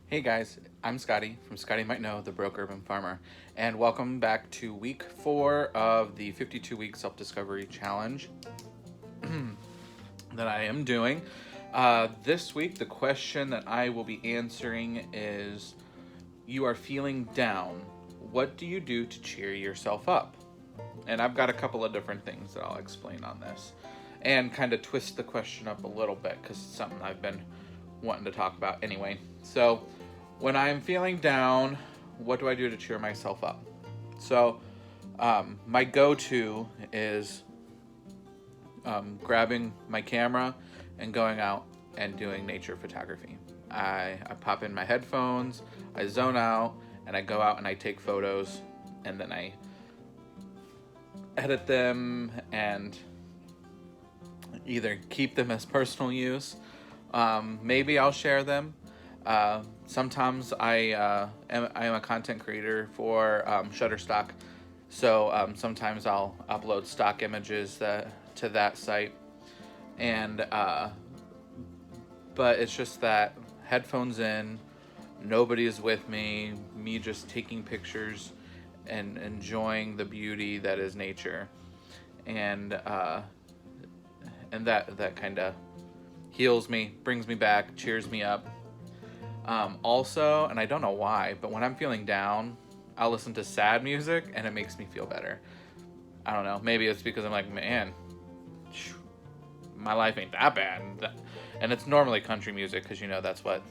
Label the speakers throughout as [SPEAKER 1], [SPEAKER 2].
[SPEAKER 1] Hey guys, I'm Scotty from Scotty Might Know, the Broke Urban Farmer, and welcome back to week 4 of the 52-week self-discovery challenge that I am doing. This week, the question that I will be answering is, you are feeling down. What do you do to cheer yourself up? And I've got a couple of different things that I'll explain on this and kind of twist the question up a little bit because it's something I've been wanting to talk about anyway. So, when I'm feeling down, what do I do to cheer myself up? So, my go-to is grabbing my camera and going out and doing nature photography. I pop in my headphones, I zone out, and I go out and I take photos, and then I edit them and either keep them as personal use. Maybe I'll share them. Sometimes I am a content creator for Shutterstock, so sometimes I'll upload stock images to that site, and but it's just that headphones in, nobody is with me just taking pictures and enjoying the beauty that is nature, and that kind of heals me, brings me back, cheers me up. Also, and I don't know why, but when I'm feeling down, I'll listen to sad music and it makes me feel better. I don't know, maybe it's because I'm like, man, my life ain't that bad. And it's normally country music because that's what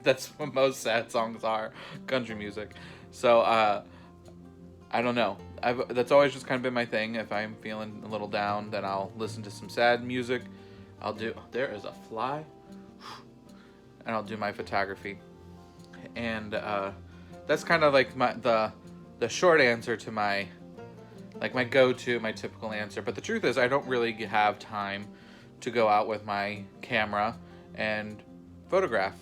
[SPEAKER 1] that's what most sad songs are, country music. So I don't know. That's always just kind of been my thing. If I'm feeling a little down, then I'll listen to some sad music. There is a fly. And I'll do my photography. And that's kind of like the short answer to my go-to, my typical answer. But the truth is, I don't really have time to go out with my camera and photograph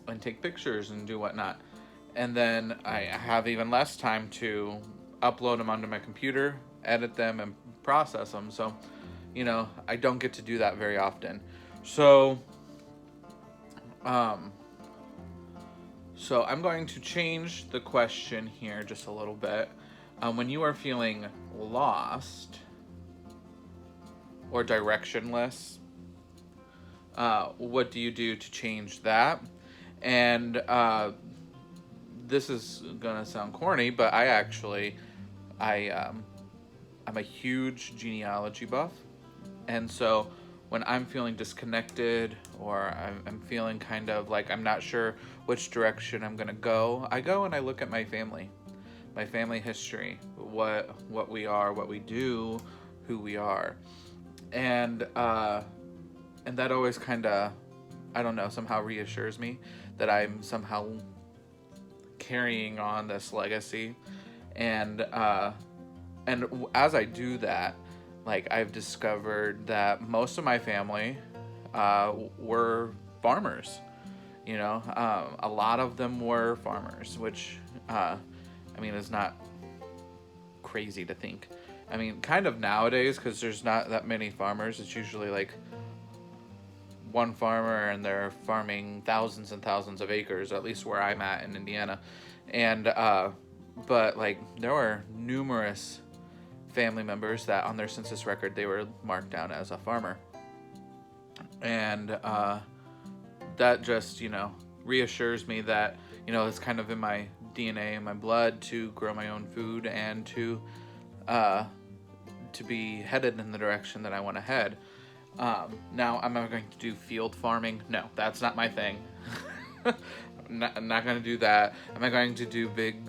[SPEAKER 1] and take pictures and do whatnot. And then I have even less time to upload them onto my computer, edit them, and process them. So, I don't get to do that very often. So I'm going to change the question here just a little bit. When you are feeling lost or directionless, what do you do to change that? And this is gonna sound corny, but I'm a huge genealogy buff, and so when I'm feeling disconnected or I'm feeling kind of like I'm not sure which direction I'm gonna go, I go and I look at my family history, what we are, what we do, who we are, and that always kind of, I don't know, somehow reassures me that I'm somehow carrying on this legacy, and as I do that, I've discovered that most of my family were farmers. A lot of them were farmers, which is not crazy to think. Kind of nowadays, because there's not that many farmers. It's usually like one farmer and they're farming thousands and thousands of acres, at least where I'm at in Indiana. And but there were numerous family members that on their census record they were marked down as a farmer, and that just reassures me that it's kind of in my DNA and my blood to grow my own food and to be headed in the direction that I want to head. Now, am I going to do field farming? No, that's not my thing. I'm not going to do that. Am I going to do big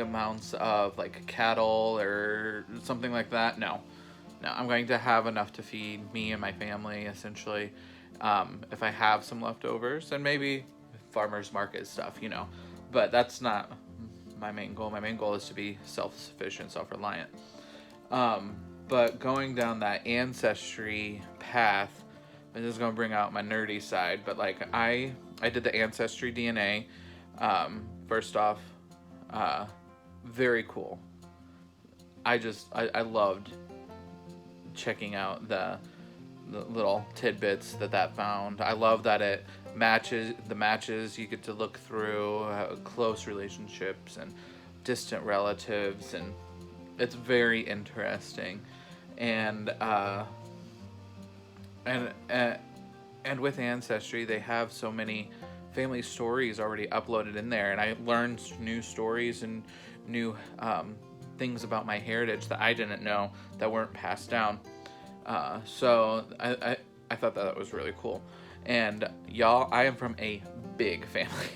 [SPEAKER 1] amounts of cattle or something like that? No, I'm going to have enough to feed me and my family, essentially. If I have some leftovers, and maybe farmers market stuff, but that's not my main goal. My main goal is to be self-sufficient, self-reliant. But going down that ancestry path, this is going to bring out my nerdy side, but I did the AncestryDNA. First off, very cool. I loved checking out the little tidbits that found. I love that it matches the matches you get to look through, close relationships and distant relatives, and it's very interesting. And and uh, and with Ancestry, they have so many family stories already uploaded in there, and I learned new stories and new things about my heritage that I didn't know that weren't passed down. So I thought that was really cool. And y'all, I am from a big family.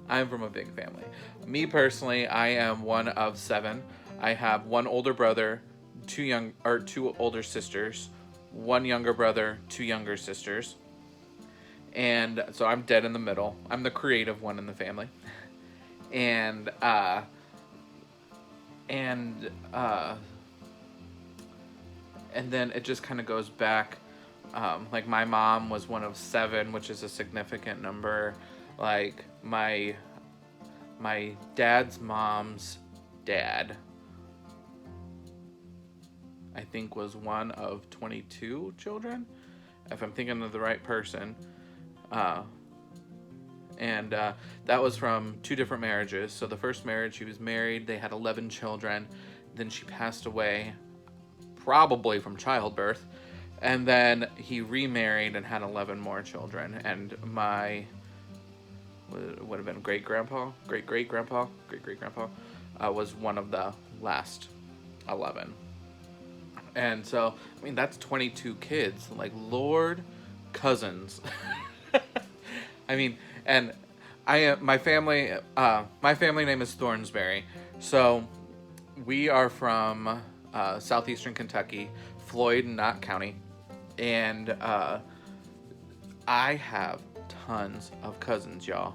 [SPEAKER 1] I am from a big family. Me personally, I am one of 7. I have one older brother, two older sisters, one younger brother, 2 younger sisters. And so I'm dead in the middle. I'm the creative one in the family. And and uh and then it just kind of goes back. Like my mom was one of 7, which is a significant number. Like my dad's mom's dad, I think, was one of 22 children, if I'm thinking of the right person. And that was from 2 different marriages. So the first marriage, she was married, they had 11 children. Then she passed away, probably from childbirth. And then he remarried and had 11 more children. And my, would have been great-grandpa, was one of the last 11. And so, I mean, that's 22 kids. Like, Lord, cousins. I mean, and my family name is Thornsberry. So we are from southeastern Kentucky, Floyd and Knott County. And I have tons of cousins, y'all.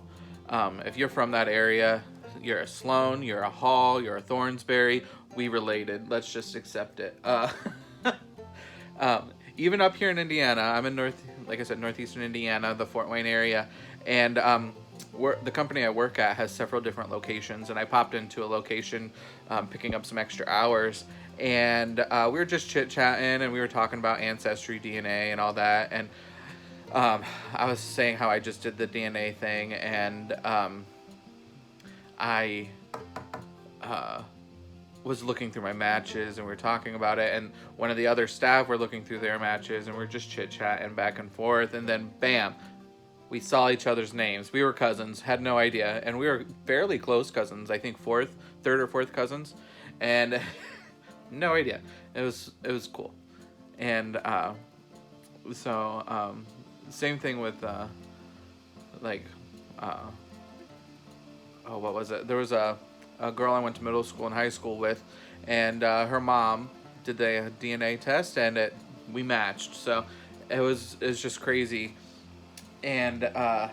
[SPEAKER 1] If you're from that area, you're a Sloan, you're a Hall, you're a Thornsberry. We related. Let's just accept it. Even up here in Indiana, I'm in northeastern Indiana, the Fort Wayne area, and the company I work at has several different locations, and I popped into a location picking up some extra hours, and we were just chit-chatting, and we were talking about AncestryDNA and all that, and I was saying how I just did the DNA thing, and I was looking through my matches, and we were talking about it, and one of the other staff were looking through their matches, and we were just chit-chatting back and forth, and then bam, we saw each other's names. We were cousins, had no idea, and we were fairly close cousins. I think third or fourth cousins, and no idea. It was cool. And same thing with what was it? There was a girl I went to middle school and high school with, and her mom did the DNA test, and we matched. So it was just crazy. And yeah,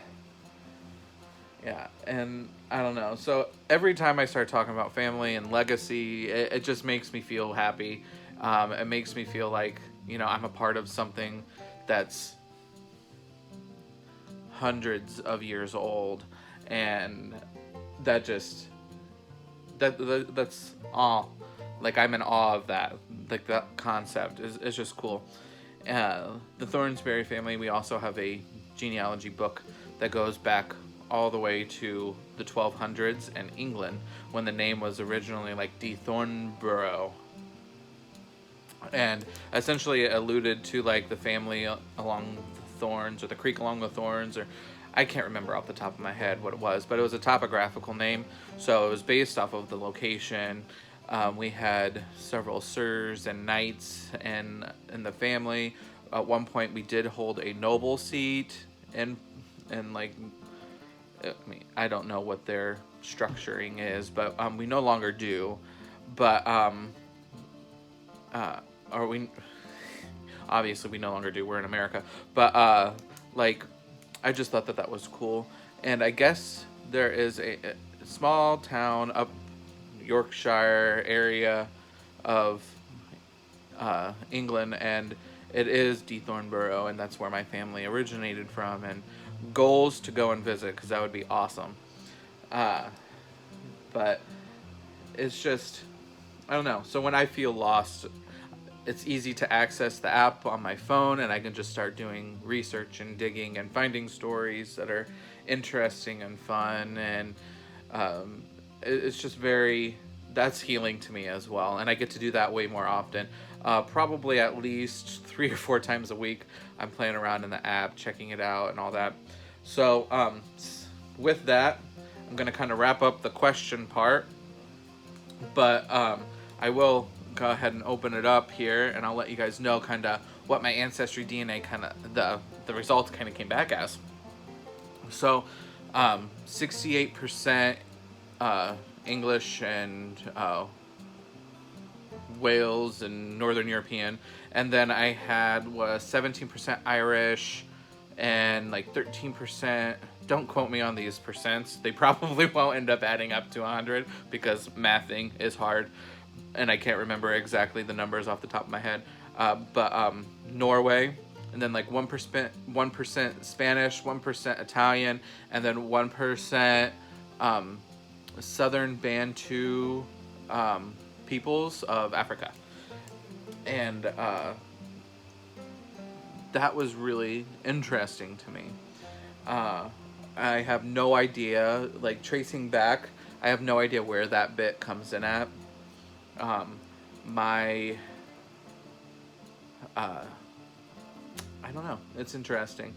[SPEAKER 1] and I don't know. So every time I start talking about family and legacy, it just makes me feel happy. It makes me feel like, I'm a part of something that's hundreds of years old, and that's awe. Like, I'm in awe of that. Like, that concept is just cool. The Thornsberry family, we also have a genealogy book that goes back all the way to the 1200s in England, when the name was originally like de Thornborough, and essentially it alluded to like the family along the Thorns, or the creek along the Thorns, or I can't remember off the top of my head what it was, but it was a topographical name, so it was based off of the location. We had several sirs and knights in the family. At one point, we did hold a noble seat, and like, I don't know what their structuring is, but we no longer do. But obviously we no longer do. We're in America, but I just thought that was cool. And I guess there is a small town up Yorkshire area of England, and it is de Thornborough, and that's where my family originated from, and goals to go and visit, because that would be awesome. But it's just, I don't know. So when I feel lost, it's easy to access the app on my phone, and I can just start doing research and digging and finding stories that are interesting and fun. And um, it's just very, that's healing to me as well. And I get to do that way more often. Probably at least 3 or 4 times a week, I'm playing around in the app, checking it out and all that. So with that, I'm going to kind of wrap up the question part. But I will go ahead and open it up here, and I'll let you guys know kind of what my Ancestry DNA kind of, the results kind of came back as. So 68% English and Wales and Northern European, and then I had was 17% Irish and like 13%. Don't quote me on these percents. They probably won't end up adding up to 100 because mathing is hard, and I can't remember exactly the numbers off the top of my head. But Norway, and then like 1% Spanish, 1% Italian, and then 1% Southern Bantu peoples of Africa. And that was really interesting to me. I have no idea, like tracing back, I have no idea where that bit comes in at. I don't know. It's interesting.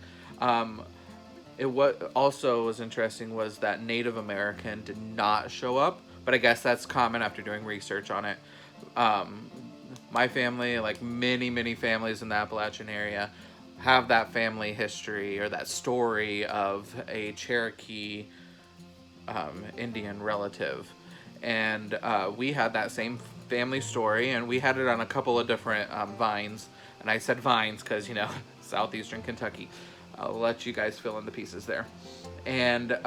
[SPEAKER 1] What also was interesting was that Native American did not show up, but I guess that's common after doing research on it. My family, like many families in the Appalachian area, have that family history or that story of a Cherokee Indian relative. And we had that same family story, and we had it on a couple of different vines. And I said vines because, southeastern Kentucky. I'll let you guys fill in the pieces there. And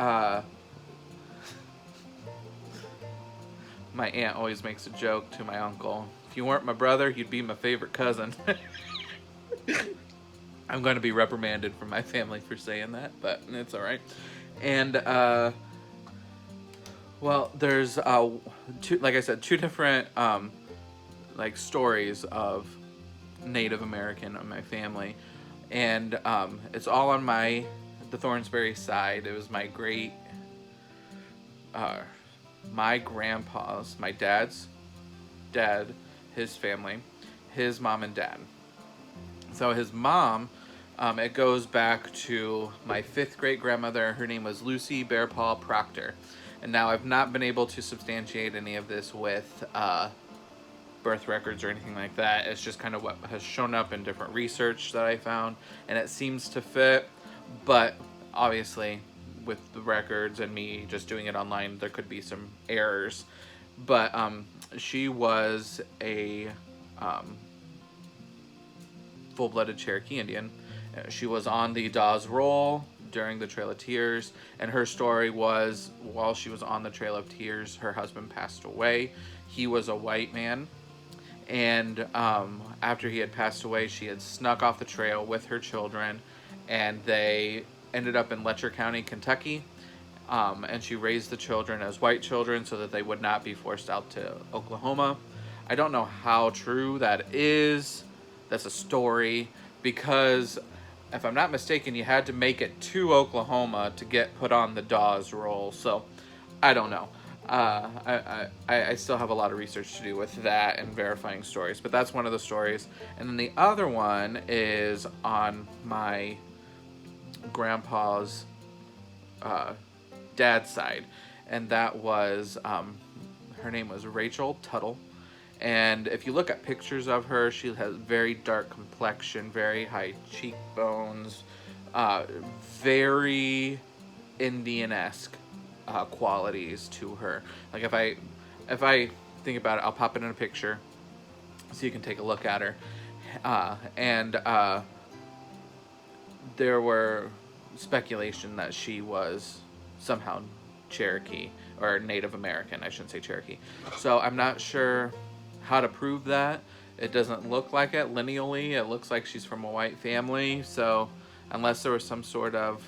[SPEAKER 1] my aunt always makes a joke to my uncle. If you weren't my brother, you'd be my favorite cousin. I'm going to be reprimanded from my family for saying that, but it's all right. And well, there's like I said, two different like stories of Native American on my family, and it's all on the Thornsberry side. It was my grandpa's, my dad's dad, his family, his mom and dad. So his mom, it goes back to my 5th great grandmother. Her name was Lucy Bearpaw Proctor. And now I've not been able to substantiate any of this with birth records or anything like that. It's just kind of what has shown up in different research that I found, and it seems to fit. But obviously, with the records and me just doing it online, there could be some errors. But she was a full-blooded Cherokee Indian. She was on the Dawes Roll during the Trail of Tears, and her story was, while she was on the Trail of Tears, her husband passed away. He was a white man, and after he had passed away, she had snuck off the trail with her children, and they ended up in Letcher County, Kentucky, and she raised the children as white children so that they would not be forced out to Oklahoma. I don't know how true that is. That's a story, because if I'm not mistaken, you had to make it to Oklahoma to get put on the Dawes Roll. So I don't know. I still have a lot of research to do with that and verifying stories, but that's one of the stories. And then the other one is on my grandpa's dad's side, and that was her name was Rachel Tuttle. And if you look at pictures of her, she has very dark complexion, very high cheekbones, very Indian-esque qualities to her. Like if I think about it, I'll pop it in a picture so you can take a look at her. And there were speculation that she was somehow Cherokee, or Native American, I shouldn't say Cherokee. So I'm not sure how to prove that. It doesn't look like it lineally. It looks like she's from a white family. So unless there was some sort of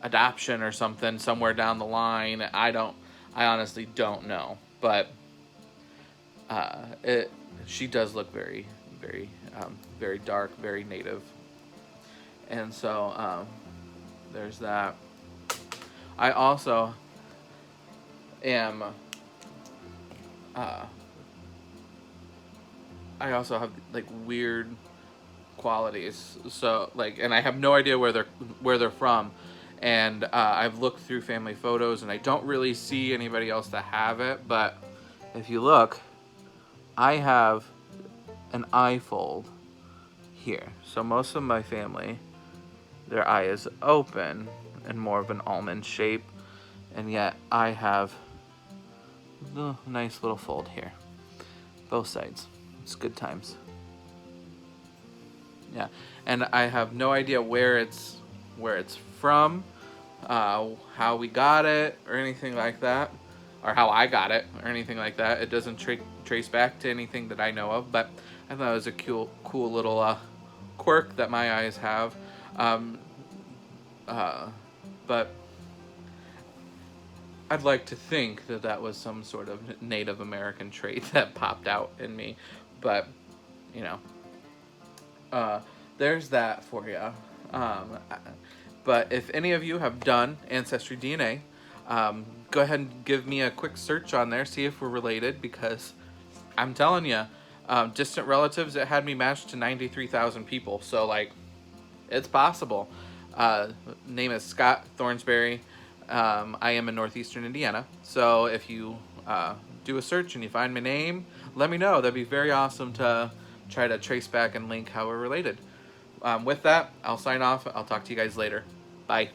[SPEAKER 1] adoption or something somewhere down the line, I honestly don't know. But she does look very, very, very dark, very native. And so there's that. I also am. Uh, I also have like weird qualities. So like, and I have no idea where they're from. And I've looked through family photos, and I don't really see anybody else that have it. But if you look, I have an eye fold here. So most of my family, their eye is open and more of an almond shape, and yet I have a nice little fold here, both sides. It's good times. Yeah, and I have no idea where it's from, how we got it, or anything like that, or how I got it, or anything like that. It doesn't trace back to anything that I know of, but I thought it was a cool little quirk that my eyes have. But I'd like to think that that was some sort of Native American trait that popped out in me, but you know, there's that for you. But if any of you have done AncestryDNA, go ahead and give me a quick search on there, see if we're related, because I'm telling you, distant relatives, it had me matched to 93,000 people, so like, it's possible. Name is Scott Thornsberry. I am in northeastern Indiana, so if you do a search and you find my name, let me know. That'd be very awesome to try to trace back and link how we're related. With that, I'll sign off. I'll talk to you guys later. Bye.